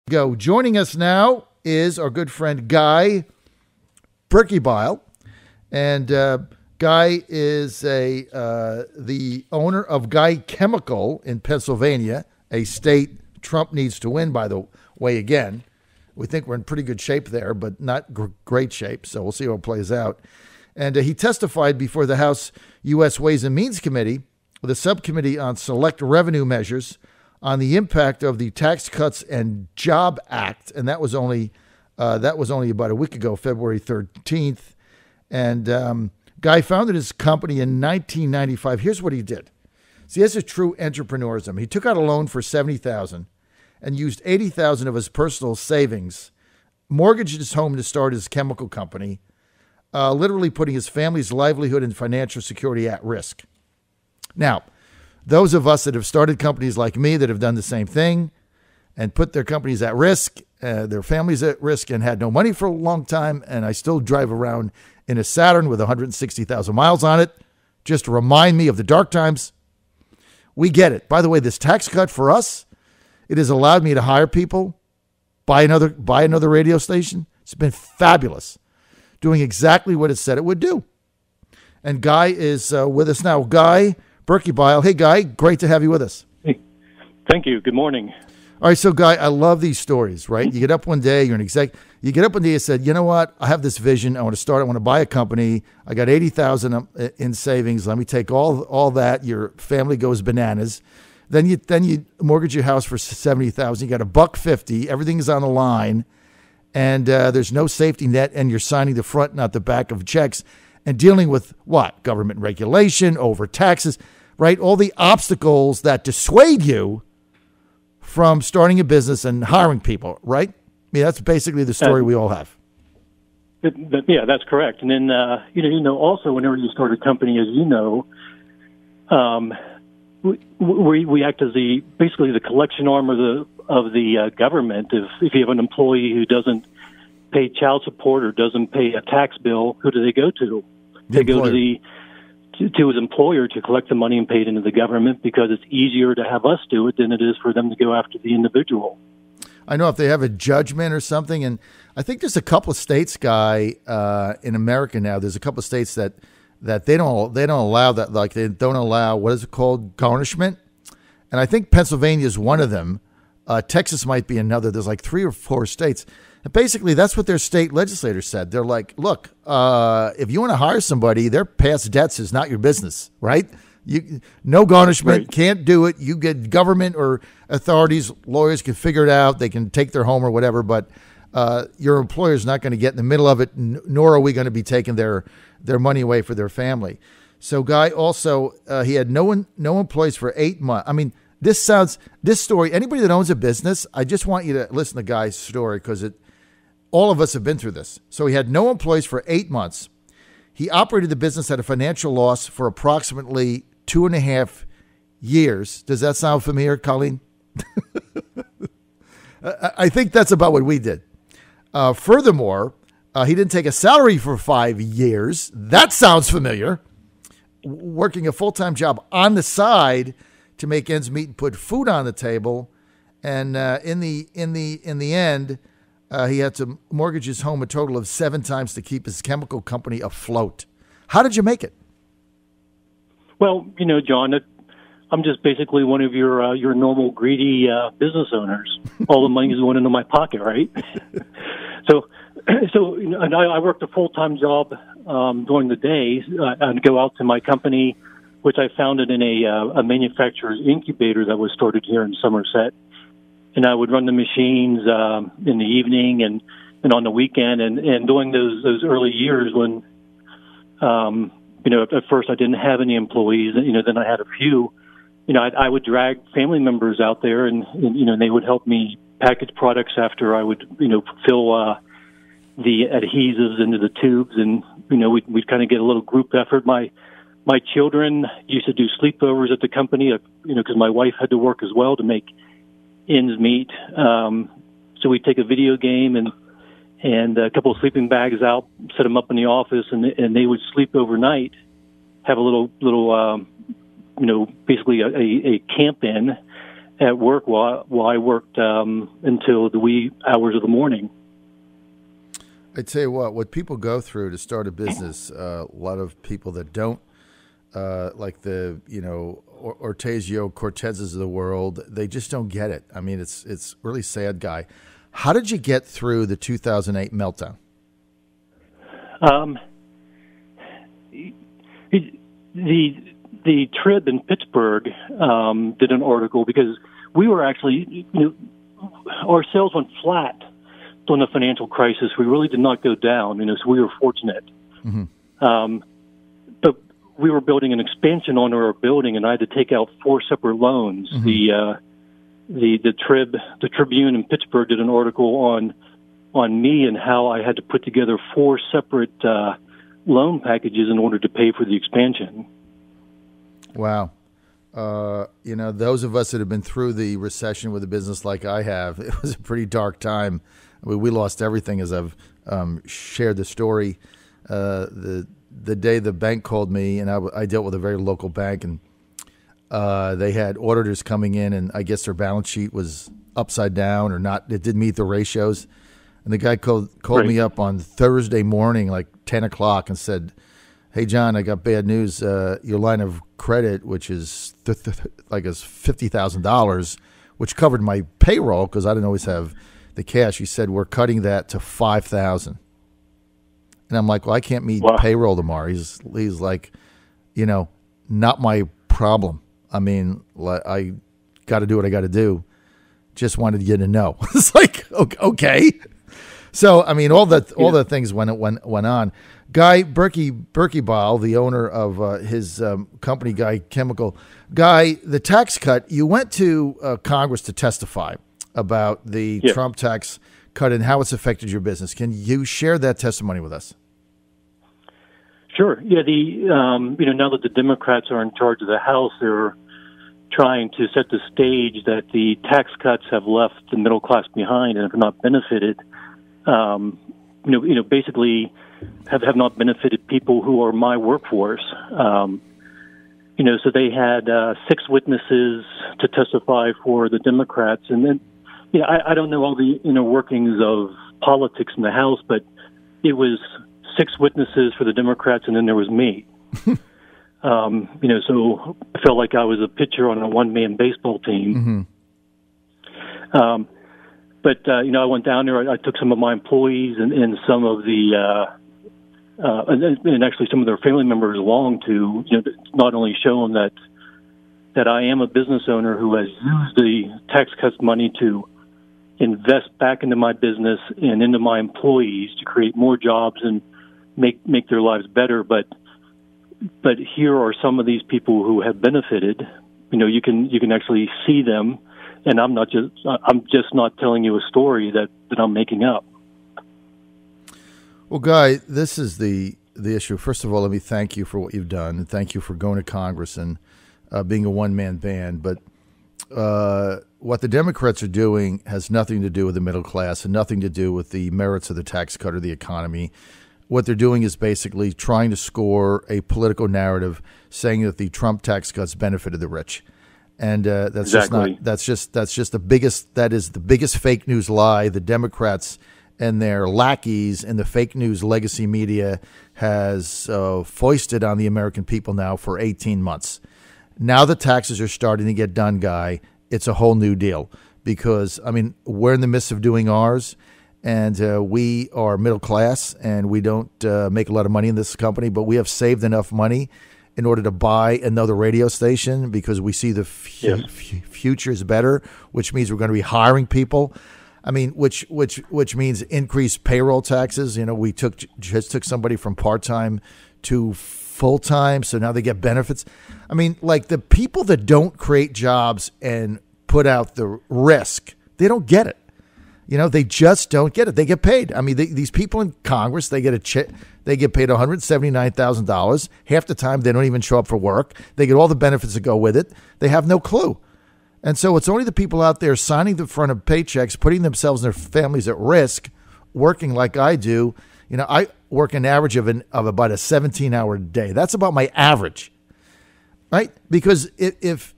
Go. Joining us now is our good friend Guy Berkebile, and Guy is the owner of Guy Chemical in Pennsylvania, a state Trump needs to win, by the way. Again, we think we're in pretty good shape there, but not great shape, so we'll see how it plays out. And he testified before the House U.S. Ways and Means Committee with a subcommittee on select revenue measures on the impact of the Tax Cuts and Job Act, and that was only about a week ago, February 13th. And Guy founded his company in 1995. Here's what he did. See, this is true entrepreneurism. He took out a loan for $70,000 and used $80,000 of his personal savings, mortgaged his home to start his chemical company, literally putting his family's livelihood and financial security at risk. Now, those of us that have started companies like me that have done the same thing and put their companies at risk, their families at risk, and had no money for a long time, and I still drive around in a Saturn with 160,000 miles on it, just to remind me of the dark times. We get it. By the way, this tax cut for us, it has allowed me to hire people, buy another radio station. It's been fabulous, doing exactly what it said it would do. And Guy is with us now. Guy Berkebile. Hey, Guy, great to have you with us. Hey, thank you. Good morning. All right, so Guy, I love these stories, right? You get up one day, you're an exec. You get up one day and said, you know what? I have this vision. I want to start. I want to buy a company. I got $80,000 in savings. Let me take all that. Your family goes bananas. Then you mortgage your house for $70,000. You got $150. Everything is on the line, and there's no safety net, and you're signing the front, not the back of checks, and dealing with what? Government regulation, over taxes, right? All the obstacles that dissuade you from starting a business and hiring people, right? I mean, that's basically the story we all have. Yeah, that's correct. And then, also, whenever you start a company, as you know, we act as basically the collection arm of the government. If you have an employee who doesn't pay child support or doesn't pay a tax bill, who do they go to? They go to his employer to collect the money and pay it into the government, because it's easier to have us do it than it is for them to go after the individual. I know if they have a judgment or something, and I think there's a couple of states, Guy, in America now. There's a couple of states that they don't allow that, like they don't allow, what is it called, garnishment, and I think Pennsylvania is one of them. Texas might be another. There's like 3 or 4 states. And basically, that's what their state legislators said. They're like, look, if you want to hire somebody, their past debts is not your business, right? No garnishment, right. Can't do it. You get government or authorities, lawyers can figure it out. They can take their home or whatever, but your employer is not going to get in the middle of it, nor are we going to be taking their money away for their family. So Guy also, he had no employees for 8 months. I mean, this story, anybody that owns a business, I just want you to listen to Guy's story, because all of us have been through this. So he had no employees for 8 months. He operated the business at a financial loss for approximately 2.5 years. Does that sound familiar, Colleen? I think that's about what we did. Furthermore, he didn't take a salary for 5 years. That sounds familiar. Working a full-time job on the side to make ends meet and put food on the table. And in the end, he had to mortgage his home a total of 7 times to keep his chemical company afloat. How did you make it? Well, John, I'm just basically one of your normal greedy business owners. All the money is going into my pocket, right? So and I worked a full-time job during the day. I'd go out to my company, which I founded in a manufacturer's incubator that was started here in Somerset. And I would run the machines in the evening and on the weekend. And during those early years when, at first I didn't have any employees, then I had a few, I would drag family members out there and they would help me package products after I would, fill the adhesives into the tubes. And, we'd kind of get a little group effort. My children used to do sleepovers at the company, because my wife had to work as well to make ends meet. So we'd take a video game and a couple of sleeping bags out, set them up in the office, and they would sleep overnight, have a little basically a camp in, at work while I worked until the wee hours of the morning. I tell you what people go through to start a business, a lot of people that don't, like the, Ocasio-Cortezes of the world, they just don't get it. I mean, it's really sad, Guy. How did you get through the 2008 meltdown? The Trib in Pittsburgh did an article because we were actually, our sales went flat during the financial crisis. We really did not go down, so we were fortunate. Mm-hmm. But we were building an expansion on our building, and I had to take out 4 separate loans. Mm-hmm. The Tribune in Pittsburgh did an article on me and how I had to put together 4 separate loan packages in order to pay for the expansion. Wow. Those of us that have been through the recession with a business like I have, it was a pretty dark time. I mean, we lost everything, as I've shared the story. The day the bank called me, and I dealt with a very local bank, and they had auditors coming in, and I guess their balance sheet was upside down or not. It didn't meet the ratios. And the guy called me up on Thursday morning, like 10 o'clock, and said, "Hey, John, I got bad news. Your line of credit, which is $50,000, which covered my payroll because I didn't always have the cash." He said, "We're cutting that to $5,000." And I'm like, "Well, I can't meet payroll tomorrow." He's like, not my problem. I mean, I got to do what I got to do. Just wanted you to know. It's like, okay. So, I mean, all the things went on. Guy Berkebile, the owner of his company, Guy Chemical. Guy, the tax cut, you went to Congress to testify about the Trump tax cut and how it's affected your business. Can you share that testimony with us? Sure. Yeah. Now that the Democrats are in charge of the House, they're trying to set the stage that the tax cuts have left the middle class behind and have not benefited. Basically have not benefited people who are my workforce. So they had 6 witnesses to testify for the Democrats, and then I don't know all the inner workings of politics in the House, but it was 6 witnesses for the Democrats, and then there was me. So I felt like I was a pitcher on a one-man baseball team. Mm-hmm. But I went down there. I took some of my employees and some of the and actually some of their family members along to not only show them that I am a business owner who has used the tax cuts money to invest back into my business and into my employees to create more jobs and make their lives better. But here are some of these people who have benefited. You can actually see them. And I'm just not telling you a story that I'm making up. Well, Guy, this is the issue. First of all, let me thank you for what you've done, and thank you for going to Congress and being a one-man band. But what the Democrats are doing has nothing to do with the middle class and nothing to do with the merits of the tax cut or the economy. What they're doing is basically trying to score a political narrative saying that the Trump tax cuts benefited the rich. And that's exactly. That is the biggest fake news lie the Democrats and their lackeys in the fake news legacy media has foisted on the American people now for 18 months. Now the taxes are starting to get done, Guy. It's a whole new deal because, I mean, we're in the midst of doing ours, and we are middle class, and we don't make a lot of money in this company, but we have saved enough money in order to buy another radio station because we see the future is better, which means we're going to be hiring people. I mean, which means increased payroll taxes. We just took somebody from part-time to full-time, so now they get benefits. I mean, like the people that don't create jobs and put out the risk, they don't get it. They just don't get it. They get paid. I mean, these people in Congress, they get they get paid $179,000. Half the time, they don't even show up for work. They get all the benefits that go with it. They have no clue. And so it's only the people out there signing the front of paychecks, putting themselves and their families at risk, working like I do. I work an average of about a 17-hour day. That's about my average, right? Because if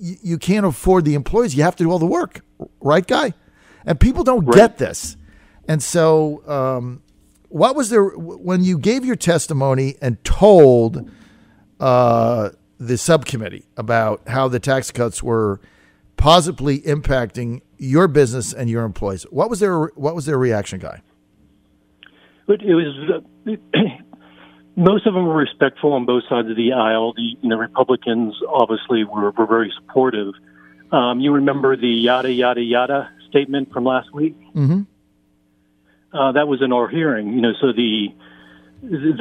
you can't afford the employees. You have to do all the work, right, Guy? And people don't get this. And so what was there when you gave your testimony and told the subcommittee about how the tax cuts were positively impacting your business and your employees? What was their reaction, Guy? It was most of them were respectful on both sides of the aisle. The Republicans obviously were very supportive. You remember the yada yada yada statement from last week? Mm-hmm. That was in our hearing. So the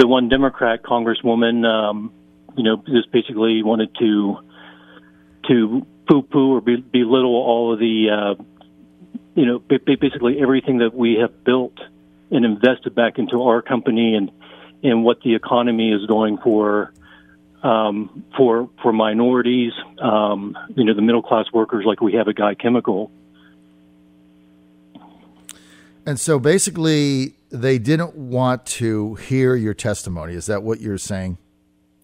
one Democrat congresswoman, just basically wanted to poo-poo or belittle all of the, basically everything that we have built and invested back into our company and what the economy is doing for minorities, the middle class workers like we have at Guy Chemical. And so basically they didn't want to hear your testimony. Is that what you're saying?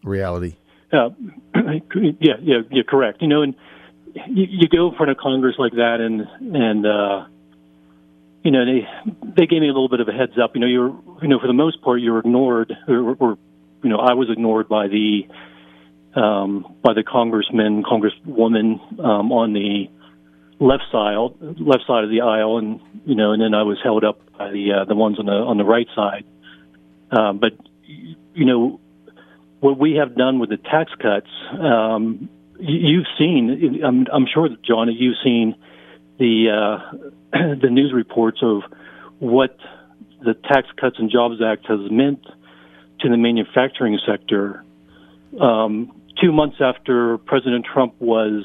Reality? Yeah, correct. And you go in front of Congress like that and they gave me a little bit of a heads up. You're for the most part you're ignored, or I was ignored by the congresswoman on the left side of the aisle, and then I was held up by the ones on the right side. But what we have done with the tax cuts, you've seen. I'm sure, John, that you've seen the news reports of what the Tax Cuts and Jobs Act has meant to the manufacturing sector. 2 months after President Trump was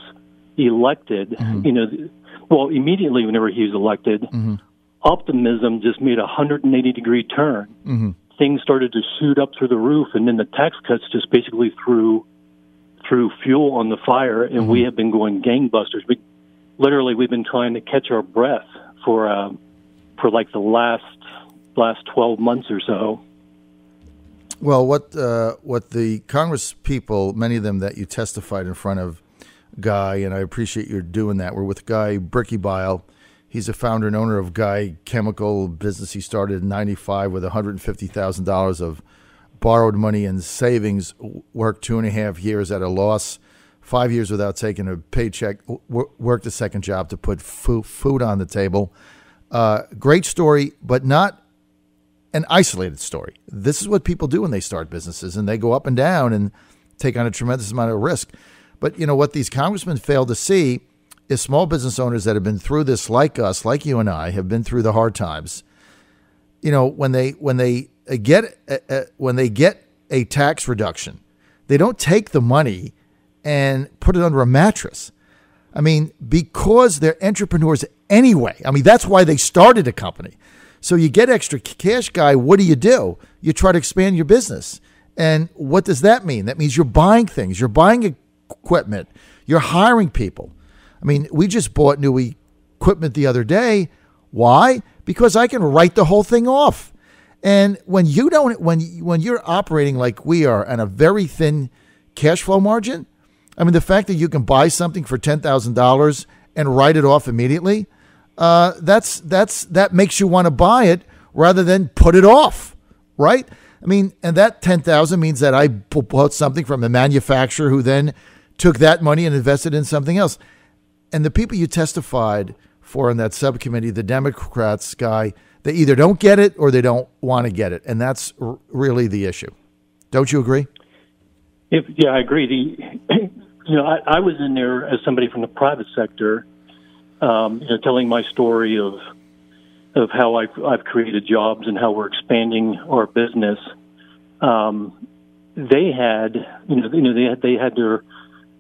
elected, mm-hmm. Immediately whenever he was elected, mm-hmm. optimism just made a 180-degree turn. Mm-hmm. Things started to shoot up through the roof, and then the tax cuts just basically threw fuel on the fire, and mm-hmm. we have been going gangbusters. We've been trying to catch our breath for like the last 12 months or so. Well, what the Congress people, many of them that you testified in front of, Guy, and I appreciate you doing that. We're with Guy Berkebile. He's a founder and owner of Guy Chemical business. He started in '95 with $150,000 of borrowed money and savings. Worked 2.5 years at a loss. 5 years without taking a paycheck. Worked a second job to put food on the table. Great story, but not an isolated story. This is what people do when they start businesses, and they go up and down and take on a tremendous amount of risk. But what these congressmen fail to see is small business owners that have been through this, like us, like you and I, have been through the hard times. When they get a tax reduction, they don't take the money and put it under a mattress. I mean, because they're entrepreneurs anyway. I mean, that's why they started a company. So you get extra cash, Guy. What do? You try to expand your business. And what does that mean? That means you're buying things. You're buying equipment. You're hiring people. I mean, we just bought new equipment the other day. Why? Because I can write the whole thing off. And when you're operating like we are on a very thin cash flow margin, I mean, the fact that you can buy something for $10,000 and write it off immediately, that makes you want to buy it rather than put it off, right? I mean, and that $10,000 means that I bought something from a manufacturer who then took that money and invested in something else. And the people you testified for in that subcommittee, the Democrats, Guy, they either don't get it or they don't want to get it. And that's really the issue. Don't you agree? Yeah, I agree. I was in there as somebody from the private sector, telling my story of how I've created jobs and how we're expanding our business. They had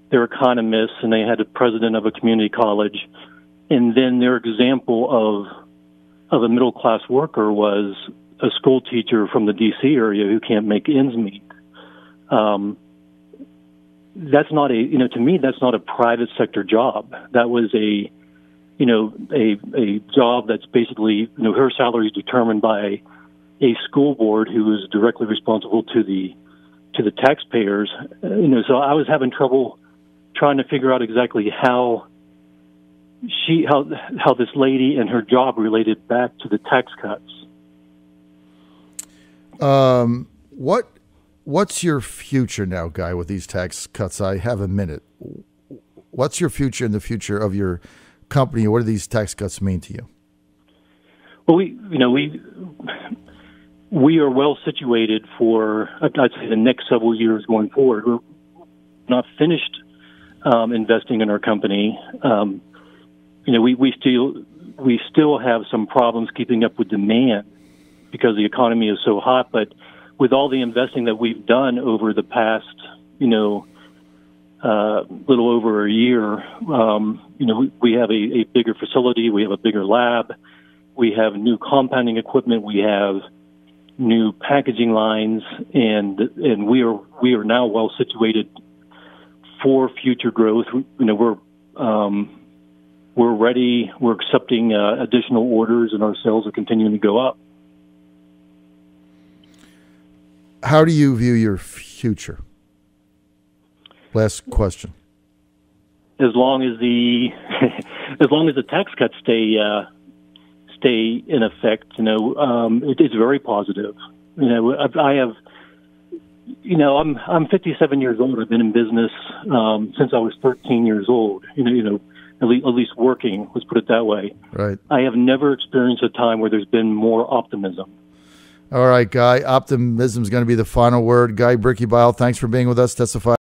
their economists, and they had a president of a community college, and then their example of a middle class worker was a school teacher from the D.C. area who can't make ends meet. That's not to me, that's not a private sector job. That was a job that's basically, her salary is determined by a school board who is directly responsible to the taxpayers. So I was having trouble trying to figure out exactly how this lady and her job related back to the tax cuts. What's your future now, Guy, with these tax cuts? I have a minute. What's your future and the future of your company? What do these tax cuts mean to you? Well, we are well situated for, I'd say, the next several years going forward. We're not finished investing in our company. We still have some problems keeping up with demand because the economy is so hot. But with all the investing that we've done over the past, little over a year, we have a bigger facility, we have a bigger lab, we have new compounding equipment, we have new packaging lines, and we are now well situated for future growth. We're ready. We're accepting additional orders, and our sales are continuing to go up. How do you view your future? Last question. As long as the tax cuts stay in effect, it's very positive. I'm 57 years old. I've been in business since I was 13 years old. At least working. Let's put it that way. Right. I have never experienced a time where there's been more optimism. All right, Guy. Optimism is going to be the final word. Guy Berkebile, thanks for being with us. Testify.